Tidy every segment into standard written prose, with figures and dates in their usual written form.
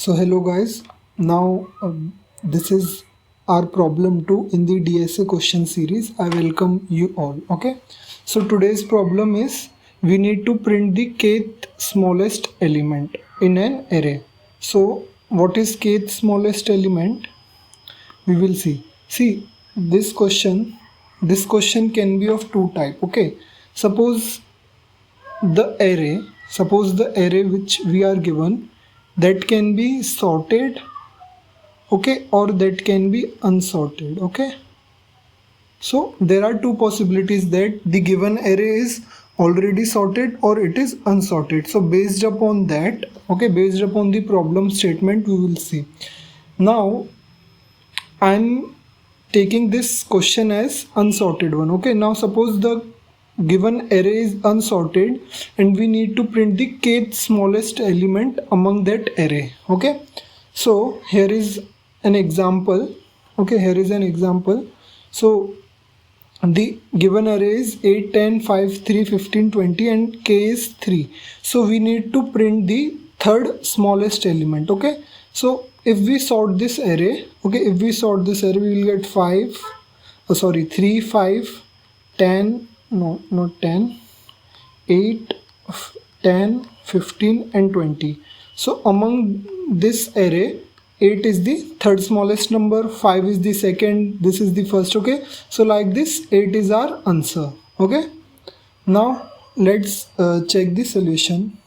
So hello guys, now this is our problem 2 in the DSA question series. I welcome you all. Okay, so today's problem is we need to print the kth smallest element in an array. So what is kth smallest element? We will see. See, this question can be of two type. Okay, suppose the array which we are given, that can be sorted, okay, or that can be unsorted. Okay, so there are two possibilities, that the given array is already sorted or it is unsorted. So based upon that, okay, based upon the problem statement, we will see. Now I'm taking this question as unsorted one. Okay, now suppose the given array is unsorted and we need to print the kth smallest element among that array. Okay, so here is an example. Okay, here is an example. So the given array is 8, 10, 5, 3, 15, 20 and k is 3. So we need to print the third smallest element. Okay, so if we sort this array, okay, if we sort this array, we will get 3, 5, 10, no, not 10, 8, 10, 15 and 20. So among this array, 8 is the third smallest number, 5 is the second, this is the first. Okay, so like this, 8 is our answer. Okay, now let's check the solution.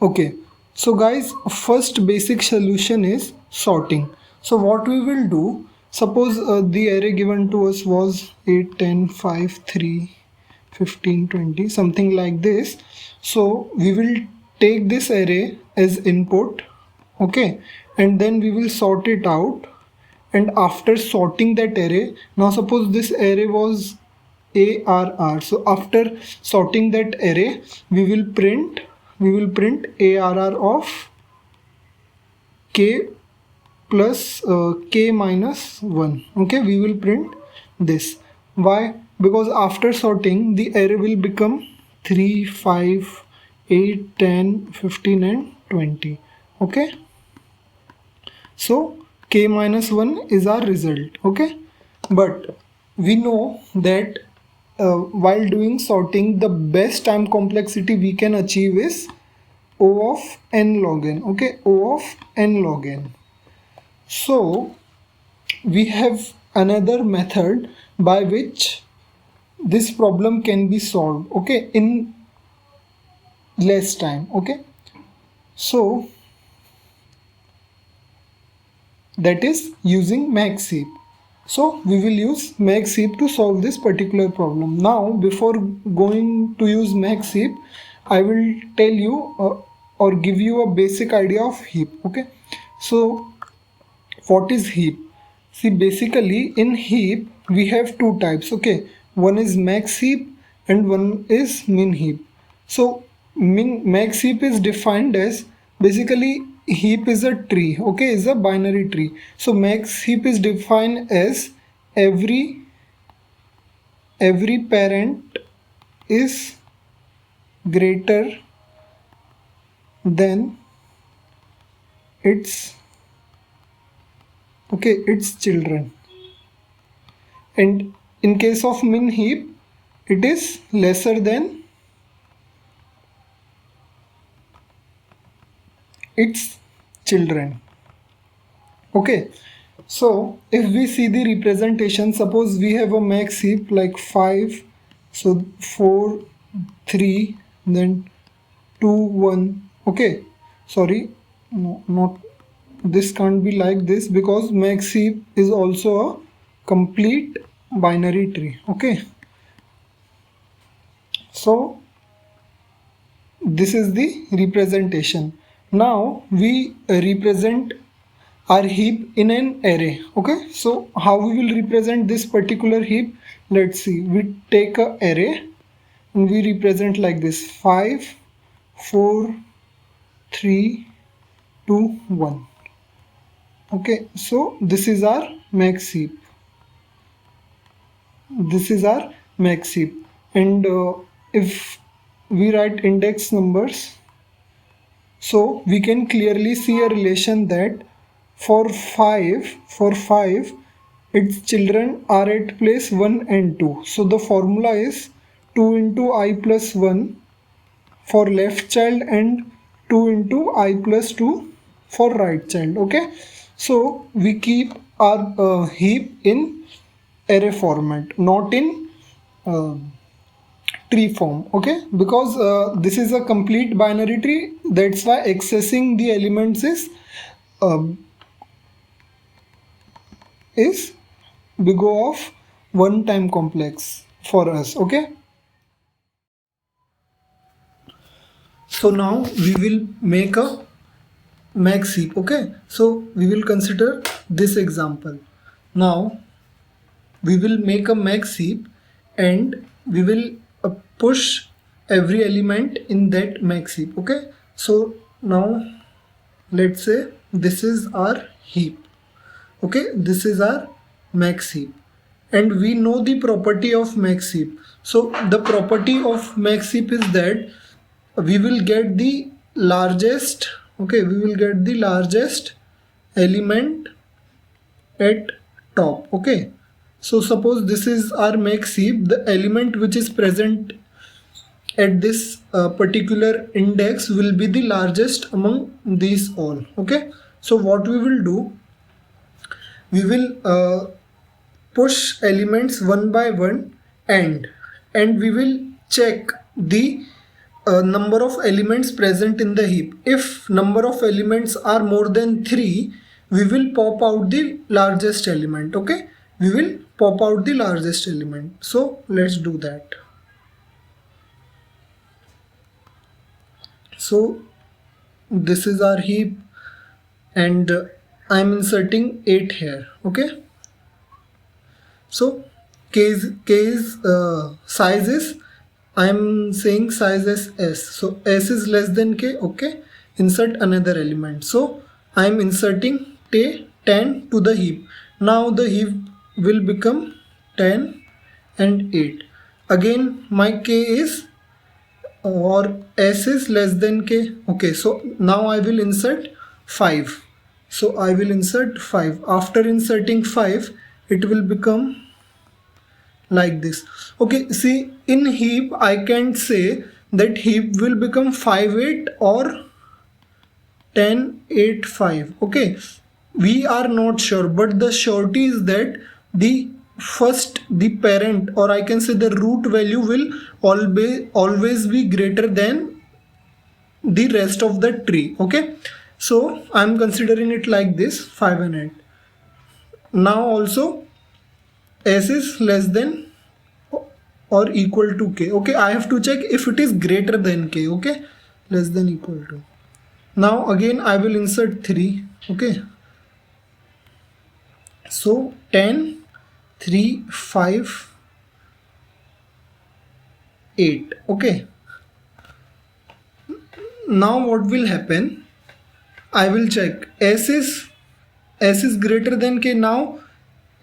Okay, so guys, first basic solution is sorting. So what we will do, suppose the array given to us was 8, 10, 5, 3, 15, 20, something like this. So we will take this array as input, okay, and then we will sort it out. And after sorting that array, now suppose this array was ARR, so after sorting that array, we will print ARR of k plus k minus 1. Okay, we will print this. Why? Because after sorting, the array will become 3, 5, 8, 10, 15 and 20. Okay, so k minus 1 is our result. Okay, but we know that while doing sorting, the best time complexity we can achieve is O of n log n. Okay, O of n log n. So we have another method by which this problem can be solved, okay, in less time. Okay, so that is using maxheap. So we will use maxheap to solve this particular problem. Now before going to use maxheap, I will tell you or give you a basic idea of heap. Okay, so what is heap? See, basically in heap we have two types. Okay, one is max heap and one is min heap. So max heap is defined as, basically heap is a tree, okay, is a binary tree. So max heap is defined as every parent is greater than its children. And in case of min heap, it is lesser than its children. Okay, so if we see the representation, suppose we have a max heap like 5, so 4, 3, then 2, 1. Okay, sorry, no, not this, can't be like this, because max heap is also a complete binary tree. Okay, so this is the representation. Now we represent our heap in an array. Okay, so how we will represent this particular heap? Let's see, we take a array and we represent like this: 5, 4, 3, 2, 1. Okay, so this is our max heap. This is our max heap. And if we write index numbers, So we can clearly see a relation that for 5 its children are at place 1 and 2. So the formula is 2 into I plus 1 for left child and 2 into I plus 2 for right child. Okay, so we keep our heap in array format, not in uh, tree form. Okay, because this is a complete binary tree, that's why accessing the elements uh, is big O of one time complex for us. Okay, so now we will make a max heap. Okay, so we will consider this example. Now we will make a max heap and we will push every element in that max heap. Okay, so now let's say this is our heap. Okay, this is our max heap and we know the property of max heap. So the property of max heap is that we will get the largest, okay, we will get the largest element at top. Okay, so suppose this is our max heap, the element which is present at this particular index will be the largest among these all. Okay, so what we will do, we will push elements one by one and we will check the number of elements present in the heap. If number of elements are more than 3, we will pop out the largest element. Okay, we will pop out the largest element. So let's do that. So this is our heap and I'm inserting 8 here. Okay, so k is size is, I'm saying size as s, so s is less than k. Okay, insert another element. So I'm inserting 10 to the heap. Now the heap will become 10 and 8. Again my k is or s is less than k. Okay, so now I will insert 5. So I will insert 5. After inserting 5, it will become like this. Okay, see, in heap I can say that heap will become 5 8 or 10 8 5. Okay, we are not sure, but the surety is that the parent, or I can say the root value, will always be greater than the rest of the tree. Okay, so I'm considering it like this, 5 and 8. Now also s is less than or equal to k. Okay, I have to check if it is greater than k. Okay, less than equal to. Now again I will insert 3. Okay, so 10 3 5 8. Okay, now what will happen, I will check s is greater than k. Now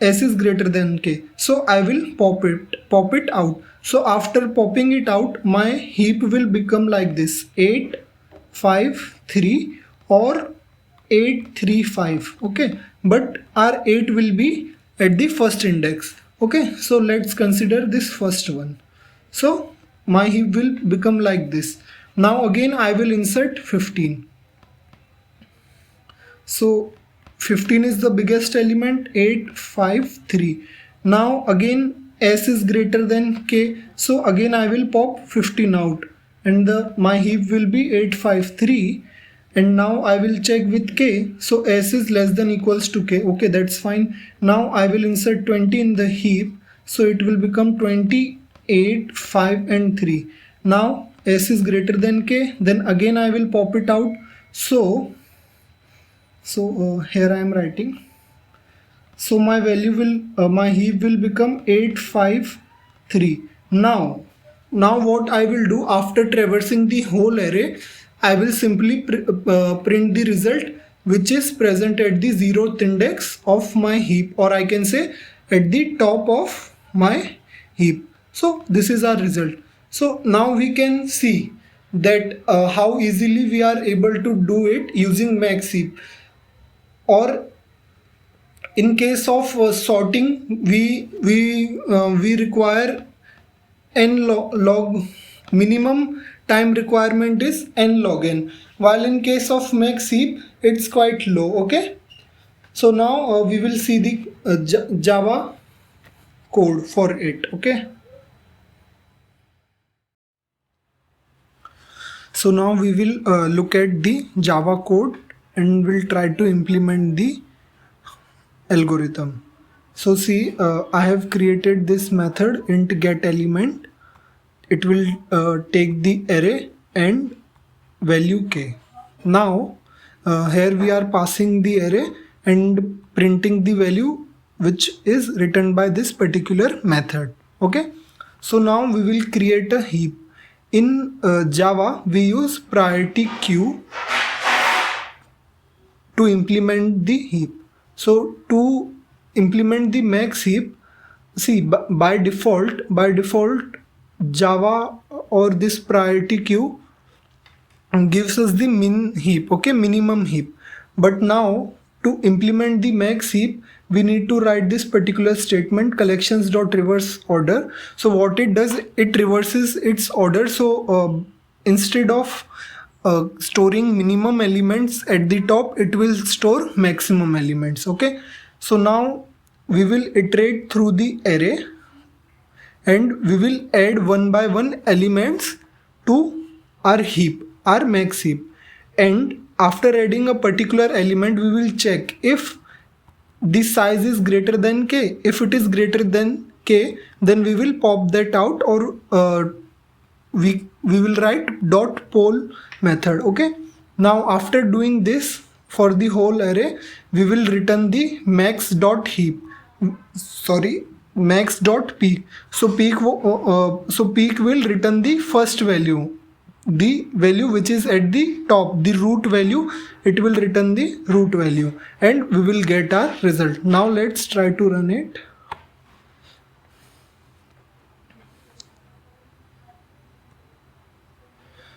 s is greater than k, so I will pop it out. So after popping it out, my heap will become like this, 8 5 3 or 8 3 5. Okay, but our 8 will be at the first index. Okay, so let's consider this first one. So my heap will become like this. Now again I will insert 15. So 15 is the biggest element, 8 5 3. Now again s is greater than k, so again I will pop 15 out and my heap will be 8 5 3. And now I will check with k, so s is less than equals to k. Okay, that's fine. Now I will insert 20 in the heap, so it will become 28 5 and 3. Now s is greater than k, then again I will pop it out. So here I am writing, so my value will my heap will become 8 5 3. Now what I will do, after traversing the whole array, I will simply print the result which is present at the 0th index of my heap, or I can say at the top of my heap. So this is our result. So now we can see that how easily we are able to do it using max heap. Or in case of sorting, we require log minimum time requirement is n log n, while in case of max heap it's quite low. Okay, so now we will see the Java code for it. Okay, so now we will look at the Java code and we'll try to implement the algorithm. So see, I have created this method int get element. It will take the array and value k. Now here we are passing the array and printing the value which is written by this particular method. Okay, so now we will create a heap. In Java we use priority queue to implement the heap. So to implement the max heap, see, by default Java or this priority queue gives us the min heap, okay, minimum heap. But now to implement the max heap, we need to write this particular statement collections.reverse order. So what it does, it reverses its order. So instead of storing minimum elements at the top, it will store maximum elements. Okay, so now we will iterate through the array and we will add one by one elements to our heap, our max heap. And after adding a particular element, we will check if the size is greater than k. If it is greater than k, then we will pop that out, or we will write dot poll method. Okay, now after doing this for the whole array, we will return the max dot heap, sorry, max dot peak. So peak will return the first value, the value which is at the top, the root value. It will return the root value and we will get our result. Now let's try to run it.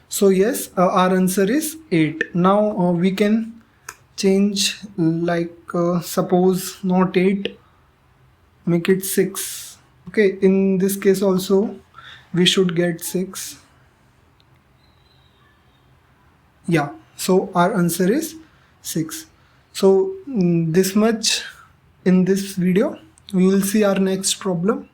So yes, our answer is 8. Now we can change, like suppose not 8, make it 6. Okay, in this case also we should get 6. Yeah, so our answer is 6. So this much in this video. We will see our next problem.